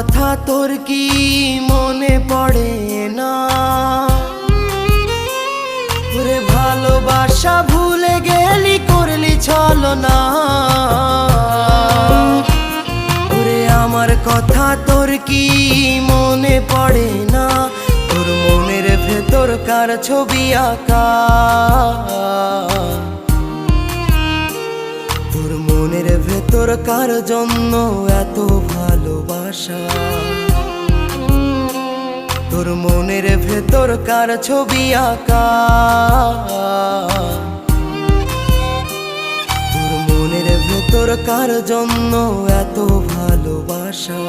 কথা তোর কি মনে পড়ে না? ওরে ভালোবাসা ভুলে গেলি, করলি ছলনা। ওরে আমার কথা তোর কি মনে পড়ে না? তোর মনের ভেতর কার ছবি আঁকা? তোর মনের ভেতর কার জন্য এত ভালোবাসা? তোর মনের ভেতর কার ছবি আঁকা? তোর মনের ভেতর কার জন্য এত ভালোবাসা?